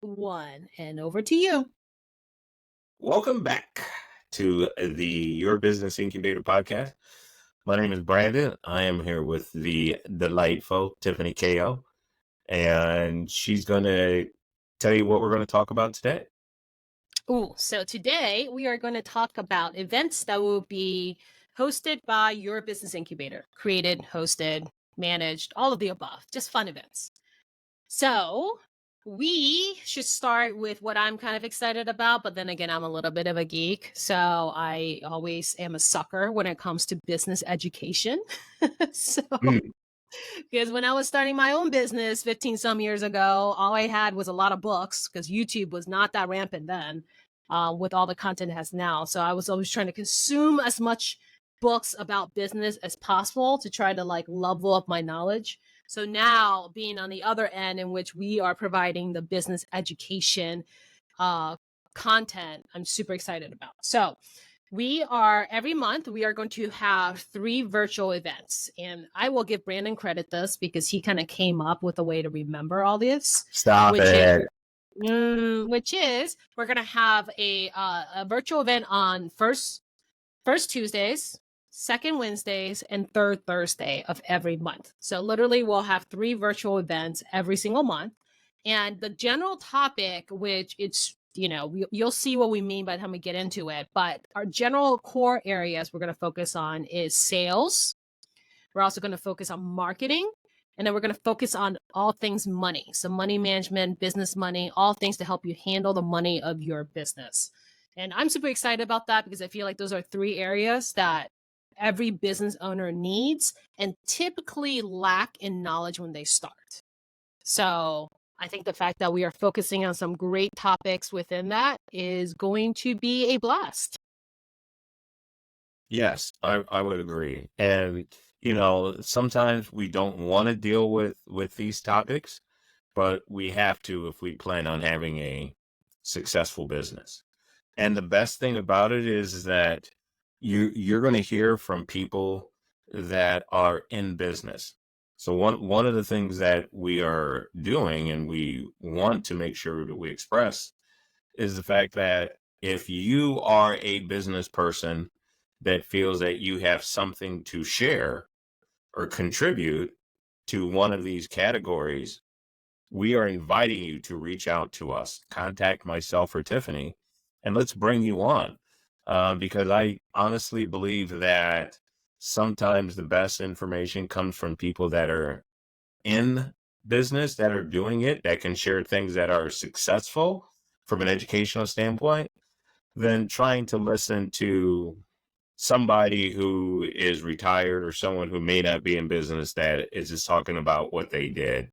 one, and over to you. Welcome back to the Your Business Incubator podcast. My name is Brandon. I am here with the delightful Tiffany KO, and she's going to tell you what we're going to talk about today. Ooh, so today we are going to talk about events that will be hosted by Your Business Incubator, created, hosted, managed, all of the above, just fun events. So we should start with what I'm kind of excited about, but then again, I'm a little bit of a geek. So I always am a sucker when it comes to business education. So Mm. because when I was starting my own business 15 some years ago, all I had was a lot of books because YouTube was not that rampant then, with all the content it has now. So I was always trying to consume as much books about business as possible to try to like level up my knowledge. So now being on the other end in which we are providing the business education uh, content, I'm super excited about. So we are every month we are going to have 3 virtual events, and I will give Brandon credit this because he kind of came up with a way to remember all this, Stop which is it. we're going to have a virtual event on first Tuesdays, second Wednesdays, and third Thursday of every month. So literally we'll have 3 virtual events every single month. And the general topic, which you'll see what we mean by the time we get into it, but our general core areas we're going to focus on is sales. We're also going to focus on marketing. And then we're going to focus on all things money. So money management, business money, all things to help you handle the money of your business. And I'm super excited about that because I feel like those are 3 areas that every business owner needs and typically lack in knowledge when they start. So I think the fact that we are focusing on some great topics within that is going to be a blast. Yes, I would agree. And, sometimes we don't want to deal with these topics, but we have to if we plan on having a successful business. And the best thing about it is that you're going to hear from people that are in business. So one of the things that we are doing and we want to make sure that we express is the fact that if you are a business person that feels that you have something to share or contribute to one of these categories, we are inviting you to reach out to us, contact myself or Tiffany, and let's bring you on. Because I honestly believe that sometimes the best information comes from people that are in business, that are doing it, that can share things that are successful from an educational standpoint, than trying to listen to somebody who is retired or someone who may not be in business that is just talking about what they did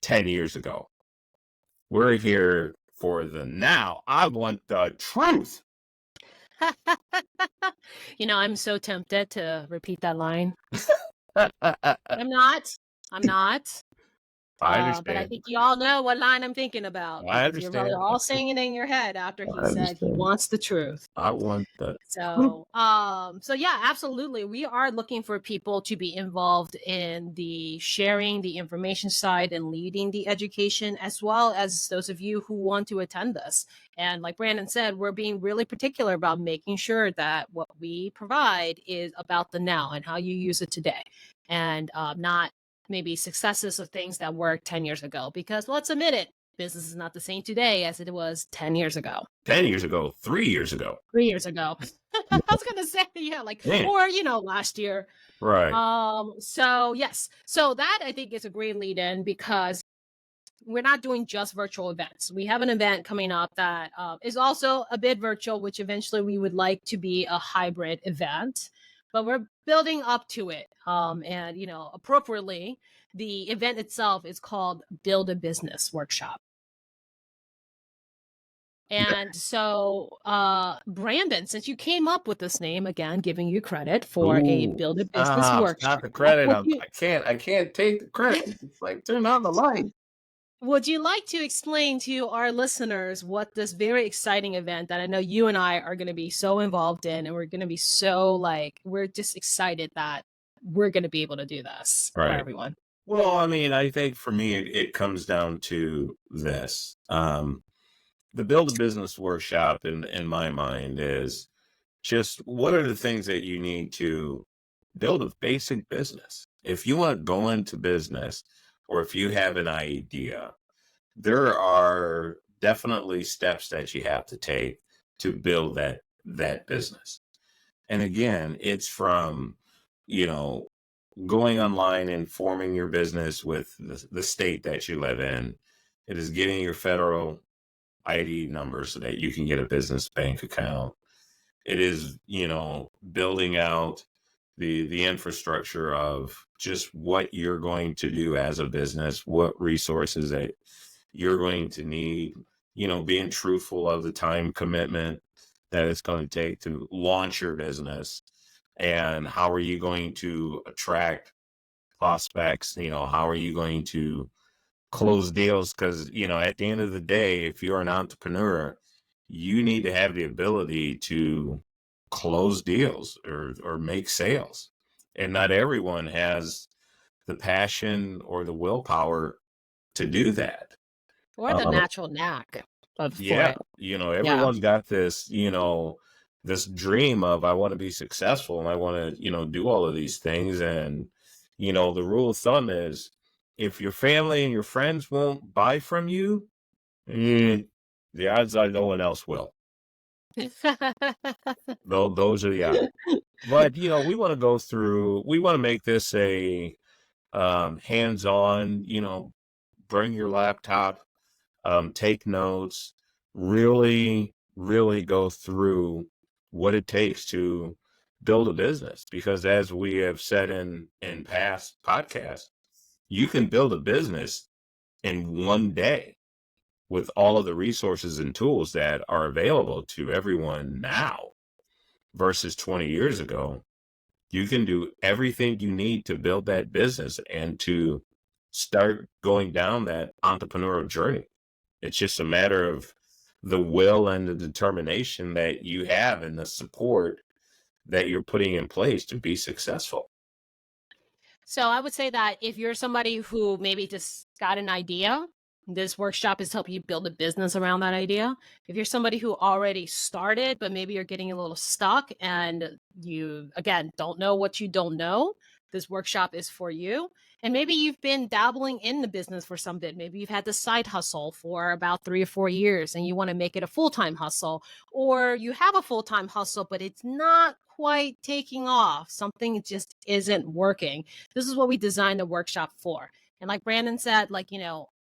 10 years ago. We're here for the now. I want the truth. I'm so tempted to repeat that line. I I'm not. I'm not. But I understand. think you all know what line I'm thinking about I because you're probably understand. all saying it in your head after he I said he understand. wants the truth. I want the truth. So yeah, absolutely. We are looking for people to be involved in the sharing the information side and leading the education, as well as those of you who want to attend this. And like Brandon said, we're being really particular about making sure that what we provide is about the now and how you use it today, and not maybe successes of things that worked 10 years ago. Because let's admit it, business is not the same today as it was 10 years ago. 10 years ago, 3 years ago. 3 years ago. I was gonna say, yeah, like, Man, or, last year. right. So yes. So that I think is a great lead in because we're not doing just virtual events. We have an event coming up that is also a bit virtual, which eventually we would like to be a hybrid event, but we're building up to it. And appropriately, the event itself is called Build a Business Workshop. Yeah. And so, Brandon, since you came up with this name, again, giving you credit for a Ooh, build a business stop workshop, the credit. would you I can't take the credit. It's like, turn on the light. would you like to explain to our listeners what this very exciting event that I know you and I are going to be so involved in, and we're going to be so like we're just excited that we're going to be able to do this for Right. everyone. Well, I mean, I think for me, it comes down to this. The Build a Business workshop in my mind is just what are the things that you need to build a basic business. If you want to go into business or if you have an idea, there are definitely steps that you have to take to build that business. And again, it's from, you know, going online and forming your business with the state that you live in. It is getting your federal ID number so that you can get a business bank account. It is, building out the infrastructure of just what you're going to do as a business, what resources that you're going to need, being truthful of the time commitment that it's going to take to launch your business, and how are you going to attract prospects, how are you going to close deals? Because, at the end of the day, if you're an entrepreneur, you need to have the ability to close deals or make sales. And not everyone has the passion or the willpower to do that. Or the Uh, natural knack for yeah, it. Yeah. everyone's got this, this dream of I want to be successful and I want to, do all of these things. And, the rule of thumb is if your family and your friends won't buy from you, eh, the odds are no one else will. Though those are the odds. But we want to go through. We want to make this a hands-on. Bring your laptop, take notes, really, really go through what it takes to build a business. Because as we have said in past podcasts, you can build a business in one day with all of the resources and tools that are available to everyone now versus 20 years ago. You can do everything you need to build that business and to start going down that entrepreneurial journey. It's just a matter of the will and the determination that you have and the support that you're putting in place to be successful. So I would say that if you're somebody who maybe just got an idea, this workshop is to help you build a business around that idea. If you're somebody who already started, but maybe you're getting a little stuck and you, again, don't know what you don't know, this workshop is for you. And maybe you've been dabbling in the business for some bit. Maybe you've had the side hustle for about 3 or 4 years and you want to make it a full-time hustle, or you have a full-time hustle, but it's not quite taking off. Something just isn't working. This is what we designed a workshop for. And like Brandon said,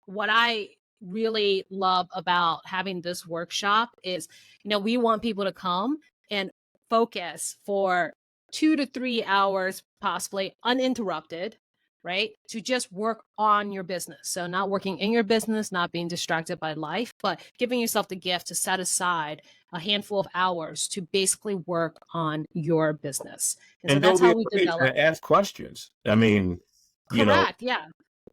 what I really love about having this workshop is, we want people to come and focus for 2 to 3 hours, possibly uninterrupted, right? To just work on your business. So not working in your business, not being distracted by life, but giving yourself the gift to set aside a handful of hours to basically work on your business. And so And that's don't be how we afraid develop. to ask questions. I mean, Correct. Yeah.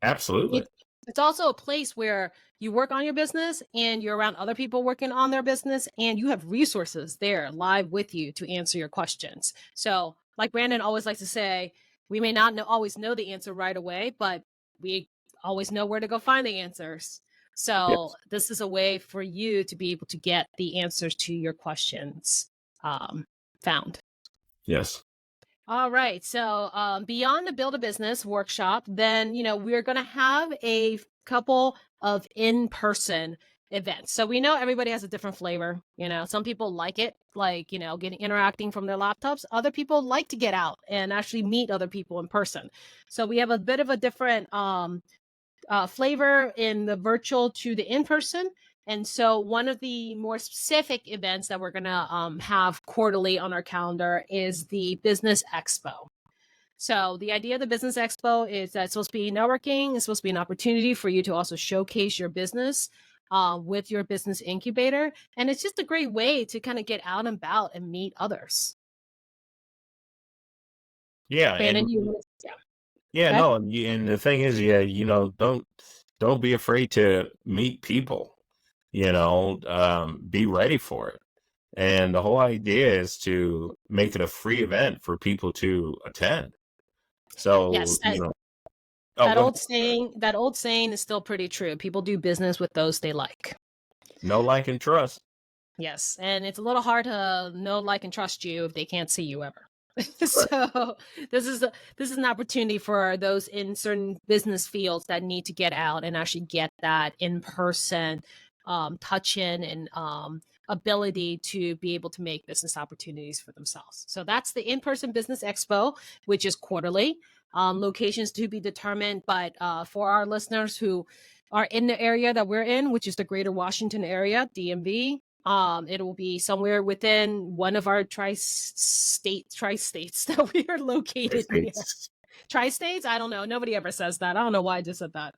absolutely. It's also a place where you work on your business and you're around other people working on their business and you have resources there live with you to answer your questions. So, like Brandon always likes to say, we may not always know the answer right away, but we always know where to go find the answers. So, Yes. this is a way for you to be able to get the answers to your questions found. Yes. All right. So, beyond the Build a Business workshop, then, we're going to have a couple of in-person events. So we know everybody has a different flavor. Some people like it, like, getting interacting from their laptops. Other people like to get out and actually meet other people in person. So we have a bit of a different flavor in the virtual to the in-person. And so one of the more specific events that we're going to have quarterly on our calendar is the Business Expo. So the idea of the Business Expo is that it's supposed to be networking. It's supposed to be an opportunity for you to also showcase your business with your business incubator. And it's just a great way to kind of get out and about and meet others. Yeah. Brandon, And yeah. yeah, Okay. no. And the thing is, yeah, don't be afraid to meet people, be ready for it. And the whole idea is to make it a free event for people to attend. So, Yes. Oh, That go ahead. old saying is still pretty true. People do business with those they like. No, like, and trust. Yes, and it's a little hard to know, like, and trust you if they can't see you ever. Right. So this is an opportunity for those in certain business fields that need to get out and actually get that in person touch in and ability to be able to make business opportunities for themselves. So that's the in-person business expo, which is quarterly. Locations to be determined, but for our listeners who are in the area that we're in, which is the Greater Washington area, DMV, it will be somewhere within one of our tri-states that we are located near. States. Tri-states? I don't know. Nobody ever says that. I don't know why I just said that.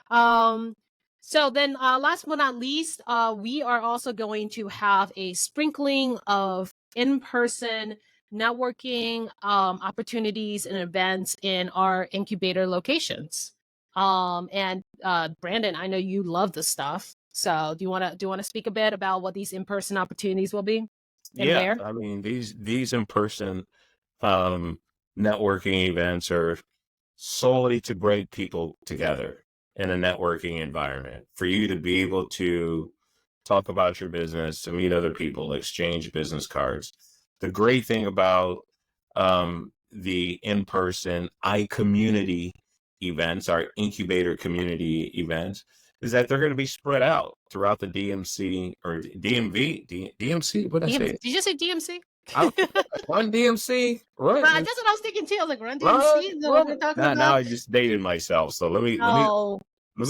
Um, so then last but not least, we are also going to have a sprinkling of in-person networking opportunities and events in our incubator locations. And Brandon, I know you love this stuff. So do you want to speak a bit about what these in-person opportunities will be and Yeah, where? I mean these in-person um, networking events are solely to bring people together in a networking environment for you to be able to talk about your business, to meet other people, exchange business cards. The great thing about the in-person iCommunity events, our incubator community events, is that they're going to be spread out throughout the DMC or DMV, DMC. What did I say? Did you just say DMC? I, Run DMC, Right, run, that's what I was thinking too. I was like, Run DMC? run, Is that what we're run. talking Now about? I just dated myself. So Oh, let me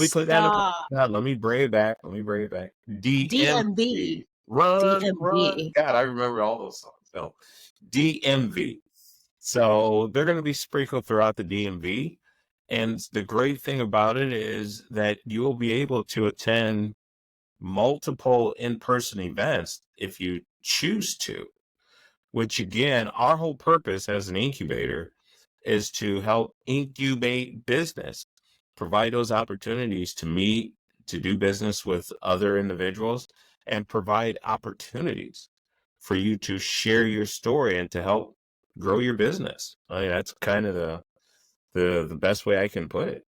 put that in the stop. now, let me bring it back. Let me bring it back. DMV. DMV. Run, run. DMV. God, I remember all those songs. So DMV. So they're going to be sprinkled throughout the DMV. And the great thing about it is that you will be able to attend multiple in-person events if you choose to, which again, our whole purpose as an incubator is to help incubate business, provide those opportunities to meet, to do business with other individuals, and provide opportunities for you to share your story and to help grow your business. I mean, that's kind of the best way I can put it.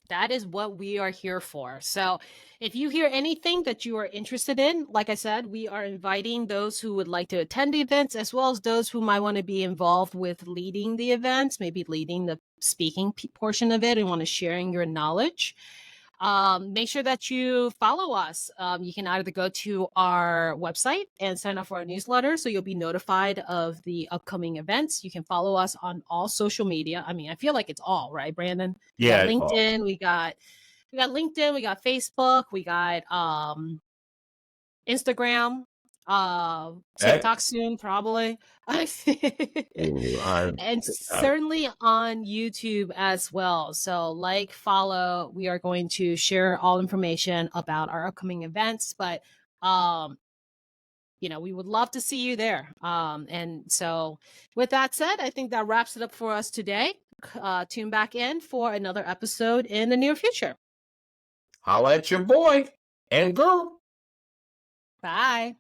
That is what we are here for. So if you hear anything that you are interested in, like I said, we are inviting those who would like to attend the events as well as those who might want to be involved with leading the events, maybe leading the speaking portion of it and want to sharing your knowledge. Make sure that you follow us. You can either go to our website and sign up for our newsletter so you'll be notified of the upcoming events. You can follow us on all social media. I mean, I feel like it's all, right, Brandon? We got Yeah, Paul. LinkedIn, we got LinkedIn, we got Facebook, we got Instagram, Hey, TikTok soon, probably. ooh, And certainly on YouTube as well. So, like, follow. We are going to share all information about our upcoming events, but we would love to see you there. And so, with that said, I think that wraps it up for us today. Tune back in for another episode in the near future. holla at your boy and girl. Bye.